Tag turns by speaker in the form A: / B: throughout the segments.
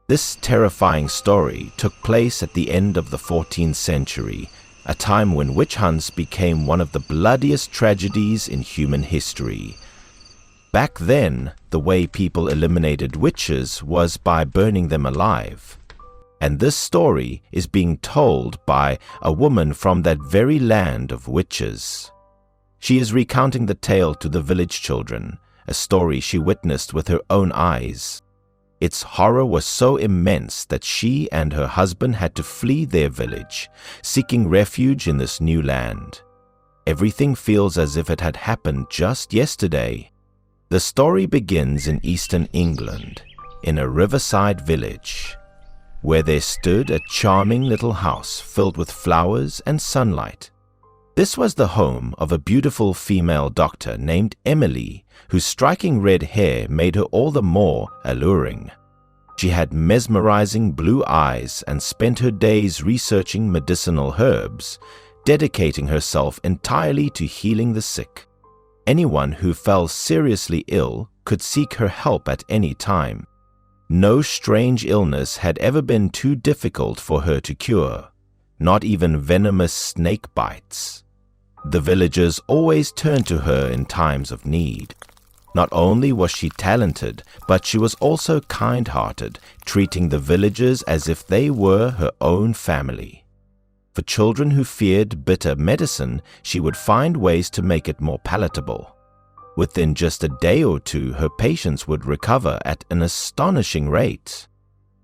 A: This terrifying story took place at the end of the 14th century, a time when witch hunts became one of the bloodiest tragedies in human history. Back then, the way people eliminated witches was by burning them alive. And this story is being told by a woman from that very land of witches. She is recounting the tale to the village children, a story she witnessed with her own eyes. Its horror was so immense that she and her husband had to flee their village, seeking refuge in this new land. Everything feels as if it had happened just yesterday. The story begins in eastern England, in a riverside village, where there stood a charming little house filled with flowers and sunlight. This was the home of a beautiful female doctor named Emily, whose striking red hair made her all the more alluring. She had mesmerizing blue eyes and spent her days researching medicinal herbs, dedicating herself entirely to healing the sick. Anyone who fell seriously ill could seek her help at any time. No strange illness had ever been too difficult for her to cure, not even venomous snake bites. The villagers always turned to her in times of need. Not only was she talented, but she was also kind-hearted, treating the villagers as if they were her own family. For children who feared bitter medicine, she would find ways to make it more palatable. Within just a day or two, her patients would recover at an astonishing rate.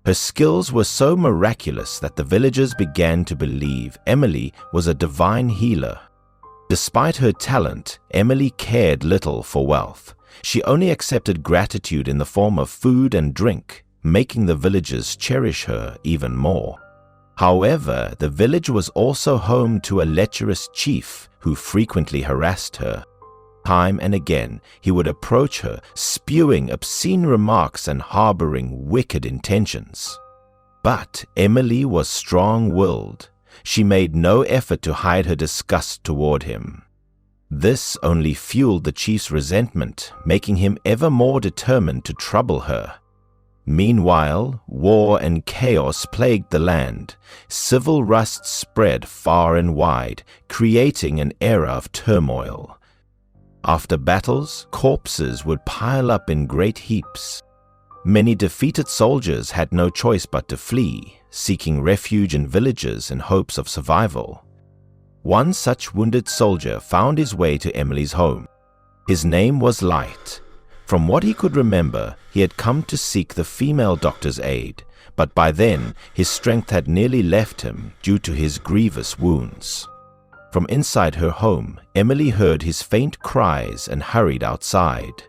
A: Her skills were so miraculous that the villagers began to believe Emily was a divine healer. Despite her talent, Emily cared little for wealth. She only accepted gratitude in the form of food and drink, making the villagers cherish her even more. However, the village was also home to a lecherous chief who frequently harassed her. Time and again, he would approach her, spewing obscene remarks and harboring wicked intentions. But Emily was strong-willed. She made no effort to hide her disgust toward him. This only fueled the chief's resentment, making him ever more determined to trouble her. Meanwhile, war and chaos plagued the land. Civil rust spread far and wide, creating an era of turmoil. After battles, corpses would pile up in great heaps. Many defeated soldiers had no choice but to flee, seeking refuge in villages in hopes of survival. One such wounded soldier found his way to Emily's home. His name was Light. From what he could remember, he had come to seek the female doctor's aid, but by then his strength had nearly left him due to his grievous wounds. From inside her home, Emily heard his faint cries and hurried outside.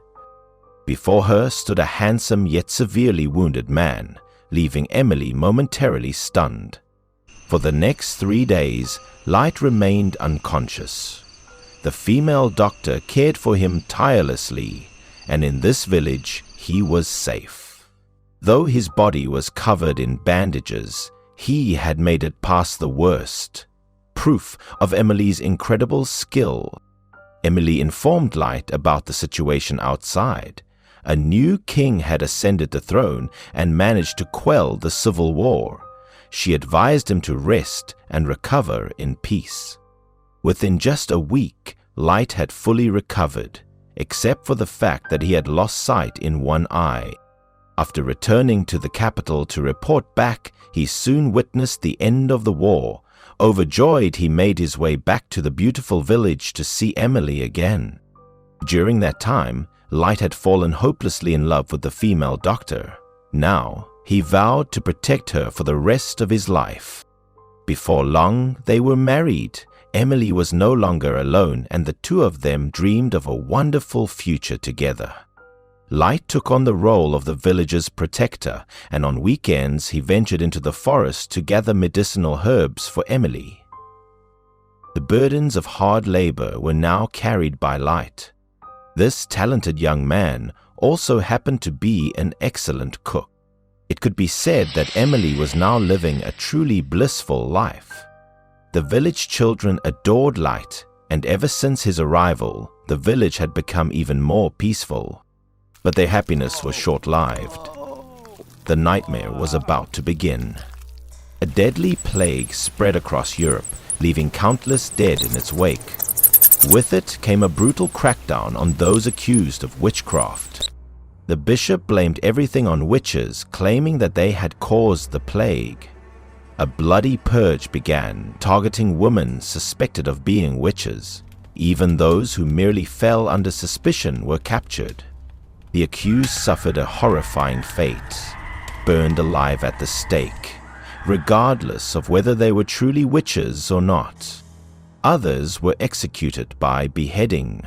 A: Before her stood a handsome yet severely wounded man, leaving Emily momentarily stunned. For the next 3 days, Light remained unconscious. The female doctor cared for him tirelessly, and in this village he was safe. Though his body was covered in bandages, he had made it past the worst. Proof of Emily's incredible skill. Emily informed Light about the situation outside. A new king had ascended the throne and managed to quell the civil war. She advised him to rest and recover in peace. Within just a week, Light had fully recovered, except for the fact that he had lost sight in one eye. After returning to the capital to report back, he soon witnessed the end of the war. Overjoyed, he made his way back to the beautiful village to see Emily again. During that time, Light had fallen hopelessly in love with the female doctor. Now, he vowed to protect her for the rest of his life. Before long, they were married. Emily was no longer alone, and the two of them dreamed of a wonderful future together. Light took on the role of the village's protector, and on weekends he ventured into the forest to gather medicinal herbs for Emily. The burdens of hard labor were now carried by Light. This talented young man also happened to be an excellent cook. It could be said that Emily was now living a truly blissful life. The village children adored Light, and ever since his arrival, the village had become even more peaceful. But their happiness was short-lived. the nightmare was about to begin. A deadly plague spread across Europe, leaving countless dead in its wake. With it came a brutal crackdown on those accused of witchcraft. The bishop blamed everything on witches, claiming that they had caused the plague. A bloody purge began, targeting women suspected of being witches. Even those who merely fell under suspicion were captured. The accused suffered a horrifying fate, burned alive at the stake, regardless of whether they were truly witches or not. Others were executed by beheading.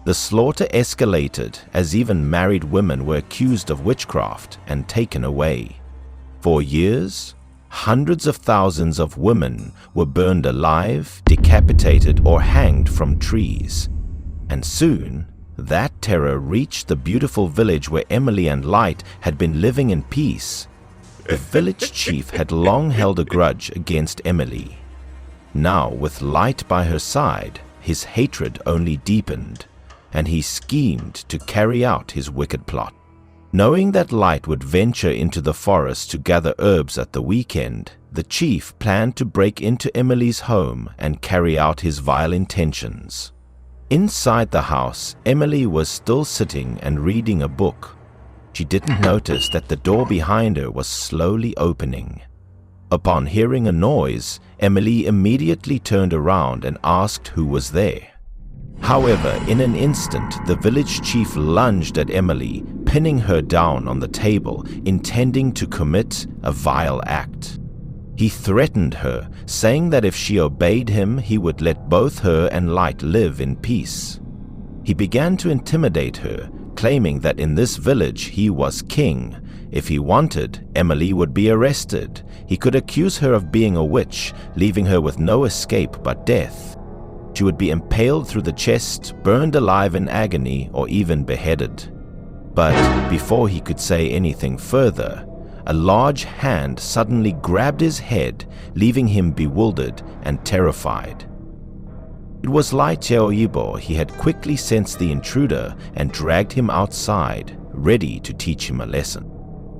A: The slaughter escalated as even married women were accused of witchcraft and taken away. For years, hundreds of thousands of women were burned alive, decapitated, or hanged from trees. And soon, that terror reached the beautiful village where Emily and Light had been living in peace. The village chief had long held a grudge against Emily. Now, with Light by her side, his hatred only deepened, and he schemed to carry out his wicked plot. Knowing that Light would venture into the forest to gather herbs at the weekend, the chief planned to break into Emily's home and carry out his vile intentions. Inside the house, Emily was still sitting and reading a book. She didn't notice that the door behind her was slowly opening. Upon hearing a noise, Emily immediately turned around and asked who was there. However, in an instant, the village chief lunged at Emily, pinning her down on the table, intending to commit a vile act. He threatened her, saying that if she obeyed him, he would let both her and Light live in peace. He began to intimidate her, claiming that in this village he was king. If he wanted, Emily would be arrested. He could accuse her of being a witch, leaving her with no escape but death. She would be impaled through the chest, burned alive in agony, or even beheaded. But before he could say anything further, a large hand suddenly grabbed his head, leaving him bewildered and terrified. It was Light Yeoyibo. He had quickly sensed the intruder and dragged him outside, ready to teach him a lesson.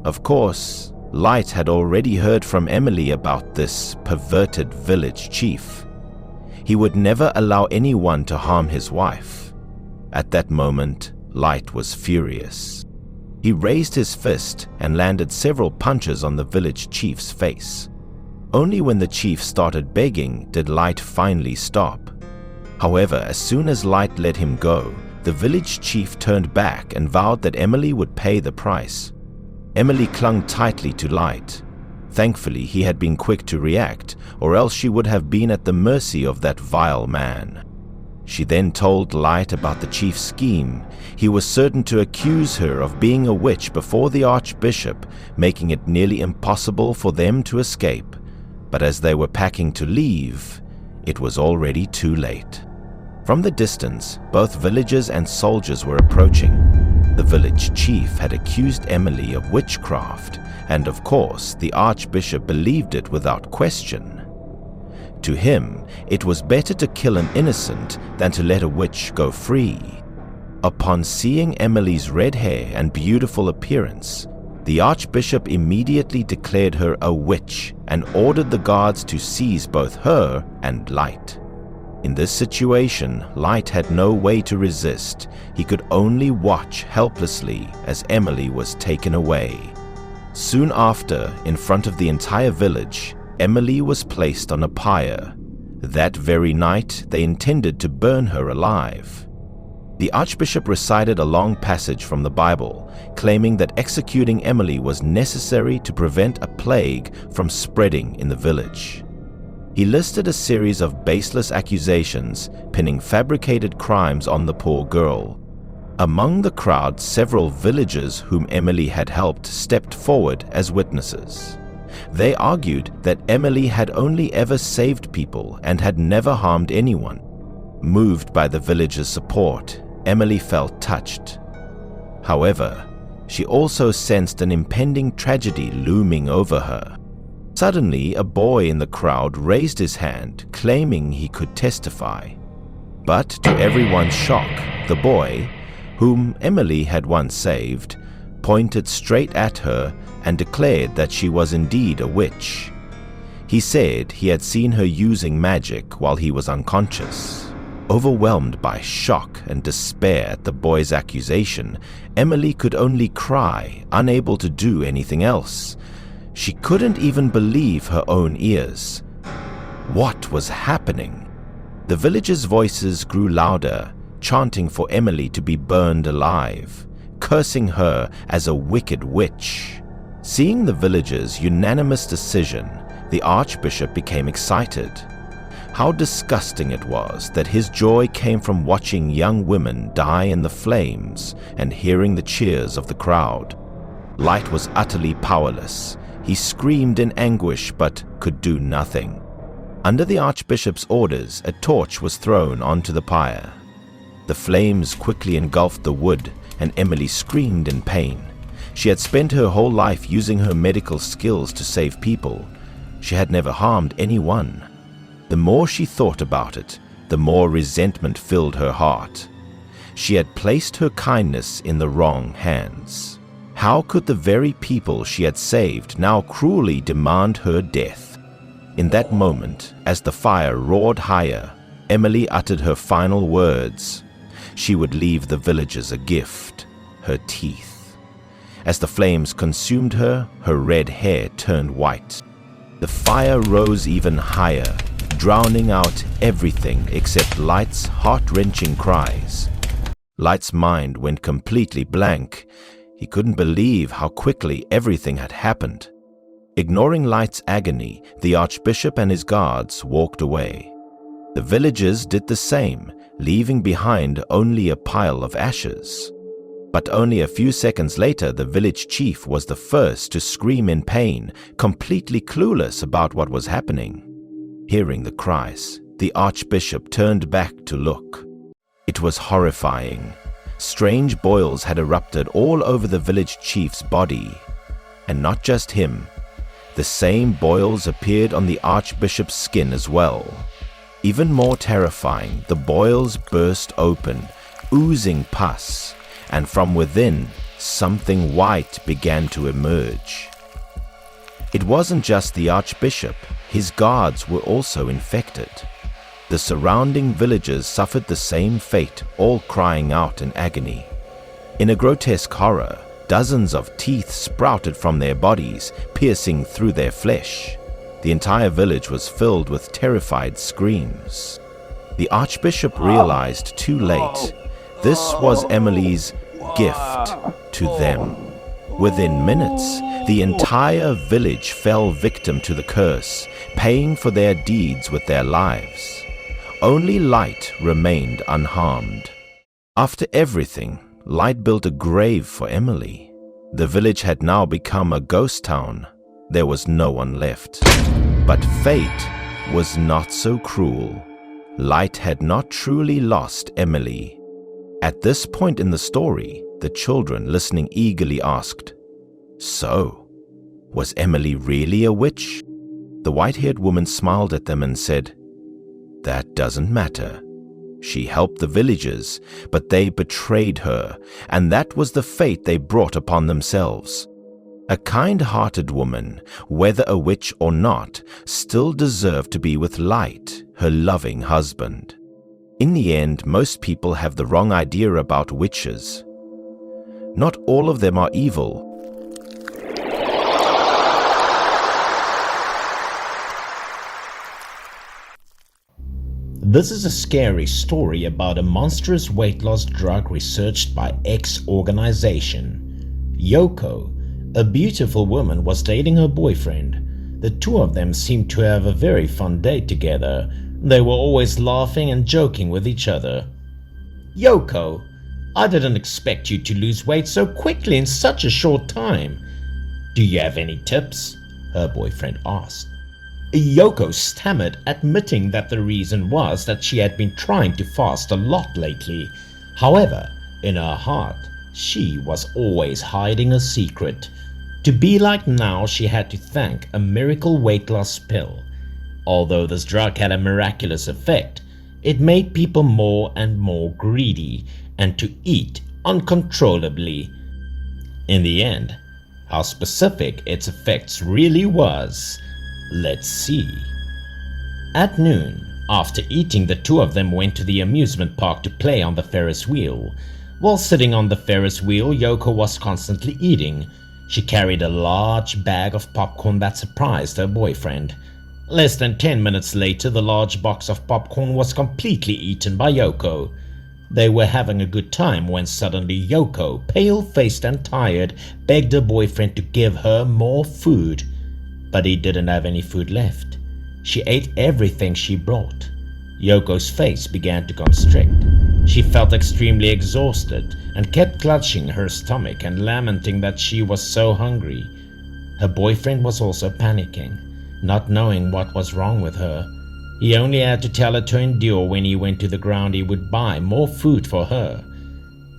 A: Of course, Light had already heard from Emily about this perverted village chief. He would never allow anyone to harm his wife. At that moment, Light was furious. He raised his fist and landed several punches on the village chief's face. Only when the chief started begging did Light finally stop. However, as soon as Light let him go, the village chief turned back and vowed that Emily would pay the price. Emily clung tightly to Light. Thankfully, he had been quick to react, or else she would have been at the mercy of that vile man. She then told Light about the chief's scheme. He was certain to accuse her of being a witch before the archbishop, making it nearly impossible for them to escape. But as they were packing to leave, it was already too late. From the distance, both villagers and soldiers were approaching. The village chief had accused Emily of witchcraft, and of course, the archbishop believed it without question. To him, it was better to kill an innocent than to let a witch go free. Upon seeing Emily's red hair and beautiful appearance, the archbishop immediately declared her a witch and ordered the guards to seize both her and Light. In this situation, Light had no way to resist. He could only watch helplessly as Emily was taken away. Soon after, in front of the entire village, Emily was placed on a pyre. That very night, they intended to burn her alive. The archbishop recited a long passage from the Bible, claiming that executing Emily was necessary to prevent a plague from spreading in the village. He listed a series of baseless accusations, pinning fabricated crimes on the poor girl. Among the crowd, several villagers whom Emily had helped stepped forward as witnesses. They argued that Emily had only ever saved people and had never harmed anyone. Moved by the villagers' support, Emily felt touched. However, she also sensed an impending tragedy looming over her. Suddenly, a boy in the crowd raised his hand, claiming he could testify. But to everyone's shock, the boy, whom Emily had once saved, pointed straight at her and declared that she was indeed a witch. He said he had seen her using magic while he was unconscious. Overwhelmed by shock and despair at the boy's accusation, Emily could only cry, unable to do anything else. She couldn't even believe her own ears. What was happening? The villagers' voices grew louder, chanting for Emily to be burned alive, cursing her as a wicked witch. Seeing the villagers' unanimous decision, the Archbishop became excited. How disgusting it was that his joy came from watching young women die in the flames and hearing the cheers of the crowd. Light was utterly powerless. He screamed in anguish but could do nothing. Under the Archbishop's orders, a torch was thrown onto the pyre. The flames quickly engulfed the wood, and Emily screamed in pain. She had spent her whole life using her medical skills to save people. She had never harmed anyone. The more she thought about it, the more resentment filled her heart. She had placed her kindness in the wrong hands. How could the very people she had saved now cruelly demand her death? In that moment, as the fire roared higher, Emily uttered her final words. She would leave the villagers a gift, her teeth. As the flames consumed her, her red hair turned white. The fire rose even higher, drowning out everything except Light's heart-wrenching cries. Light's mind went completely blank. He couldn't believe how quickly everything had happened. Ignoring Light's agony, the Archbishop and his guards walked away. The villagers did the same, leaving behind only a pile of ashes. But only a few seconds later, the village chief was the first to scream in pain, completely clueless about what was happening. Hearing the cries, the Archbishop turned back to look. It was horrifying. Strange boils had erupted all over the village chief's body. And not just him. The same boils appeared on the Archbishop's skin as well. Even more terrifying, the boils burst open, oozing pus, and from within, something white began to emerge. It wasn't just the Archbishop, his guards were also infected. The surrounding villagers suffered the same fate, all crying out in agony. In a grotesque horror, dozens of teeth sprouted from their bodies, piercing through their flesh. The entire village was filled with terrified screams. The Archbishop realized too late, this was Emily's gift to them. Within minutes, the entire village fell victim to the curse, paying for their deeds with their lives. Only Light remained unharmed. After everything, Light built a grave for Emily. The village had now become a ghost town. There was no one left. But fate was not so cruel. Light had not truly lost Emily. At this point in the story, the children listening eagerly asked, "So, was Emily really a witch?" The white-haired woman smiled at them and said, "That doesn't matter. She helped the villagers, but they betrayed her, and that was the fate they brought upon themselves. A kind-hearted woman, whether a witch or not, still deserved to be with Light, her loving husband." In the end, most people have the wrong idea about witches. Not all of them are evil.
B: This is a scary story about a monstrous weight loss drug researched by X organization. Yoko, a beautiful woman, was dating her boyfriend. The two of them seemed to have a very fun date together. They were always laughing and joking with each other. "Yoko, I didn't expect you to lose weight so quickly in such a short time. Do you have any tips?" her boyfriend asked. Yoko stammered, admitting that the reason was that she had been trying to fast a lot lately. However, in her heart, she was always hiding a secret. To be like now, she had to thank a miracle weight loss pill. Although this drug had a miraculous effect, it made people more and more greedy and to eat uncontrollably. In the end, how specific its effects really was, let's see. At noon, after eating, the two of them went to the amusement park to play on the Ferris wheel. While sitting on the Ferris wheel, Yoko was constantly eating. She carried a large bag of popcorn that surprised her boyfriend. Less than 10 minutes later, the large box of popcorn was completely eaten by Yoko. They were having a good time when suddenly Yoko, pale-faced and tired, begged her boyfriend to give her more food. But he didn't have any food left. She ate everything she brought. Yoko's face began to constrict. She felt extremely exhausted and kept clutching her stomach and lamenting that she was so hungry. Her boyfriend was also panicking, not knowing what was wrong with her. He only had to tell her to endure. When he went to the ground, he would buy more food for her.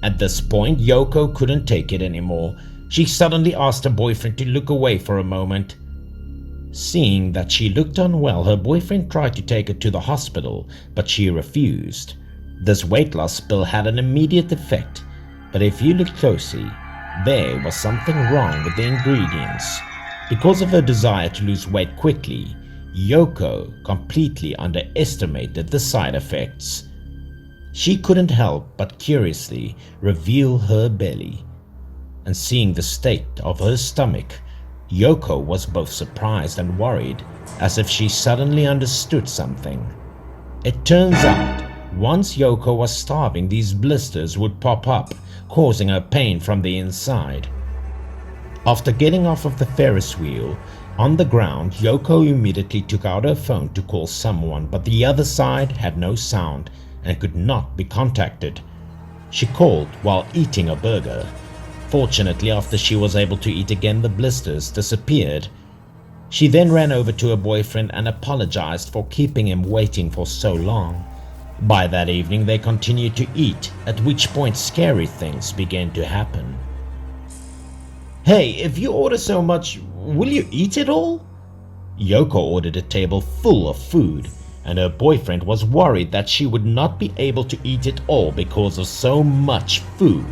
B: At this point, Yoko couldn't take it anymore. She suddenly asked her boyfriend to look away for a moment. Seeing that she looked unwell, her boyfriend tried to take her to the hospital, but she refused. This weight loss pill had an immediate effect, but if you looked closely, there was something wrong with the ingredients. Because of her desire to lose weight quickly, Yoko completely underestimated the side effects. She couldn't help but curiously reveal her belly, and seeing the state of her stomach, Yoko was both surprised and worried, as if she suddenly understood something. It turns out, once Yoko was starving, these blisters would pop up, causing her pain from the inside. After getting off of the Ferris wheel, on the ground, Yoko immediately took out her phone to call someone, but the other side had no sound and could not be contacted. She called while eating a burger. Fortunately, after she was able to eat again, the blisters disappeared. She then ran over to her boyfriend and apologized for keeping him waiting for so long. By that evening, they continued to eat, at which point scary things began to happen. "Hey, if you order so much, will you eat it all?" Yoko ordered a table full of food, and her boyfriend was worried that she would not be able to eat it all because of so much food.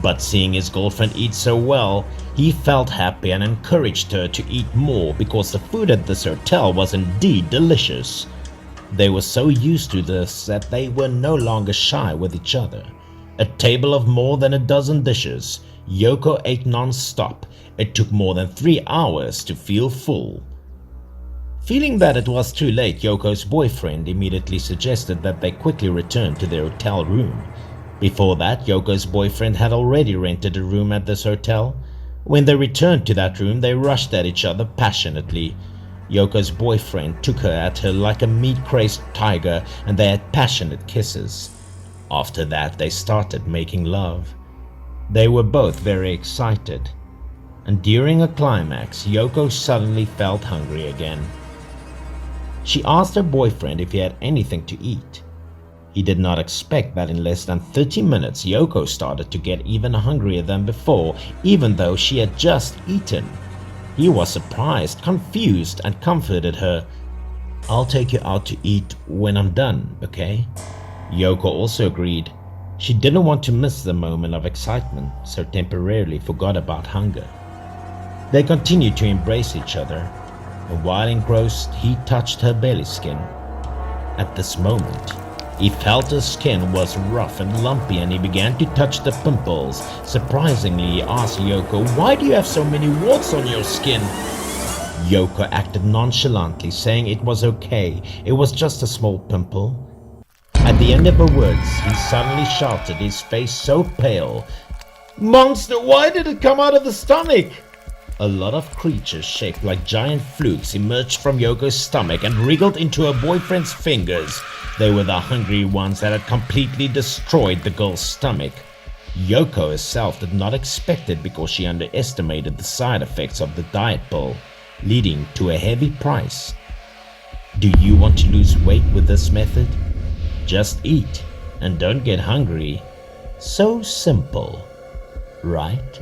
B: But seeing his girlfriend eat so well, he felt happy and encouraged her to eat more because the food at this hotel was indeed delicious. They were so used to this that they were no longer shy with each other. A table of more than a dozen dishes, Yoko ate non-stop. It took more than 3 hours to feel full. Feeling that it was too late, Yoko's boyfriend immediately suggested that they quickly return to their hotel room. Before that, Yoko's boyfriend had already rented a room at this hotel. When they returned to that room, they rushed at each other passionately. Yoko's boyfriend took at her like a meat-crazed tiger, and they had passionate kisses. After that, they started making love. They were both very excited, and during a climax, Yoko suddenly felt hungry again. She asked her boyfriend if he had anything to eat. He did not expect that in less than 30 minutes, Yoko started to get even hungrier than before, even though she had just eaten. He was surprised, confused, and comforted her. "I'll take you out to eat when I'm done, okay?" Yoko also agreed. She didn't want to miss the moment of excitement, so temporarily forgot about hunger. They continued to embrace each other, and while engrossed, he touched her belly skin. At this moment, he felt her skin was rough and lumpy, and he began to touch the pimples. Surprisingly, he asked Yoko, "Why do you have so many warts on your skin?" Yoko acted nonchalantly, saying it was okay, it was just a small pimple. At the end of her words, he suddenly shouted, his face so pale, "Monster, why did it come out of the stomach?" A lot of creatures shaped like giant flukes emerged from Yoko's stomach and wriggled into her boyfriend's fingers. They were the hungry ones that had completely destroyed the girl's stomach. Yoko herself did not expect it because she underestimated the side effects of the diet pill, leading to a heavy price. Do you want to lose weight with this method? Just eat and don't get hungry. So simple, right?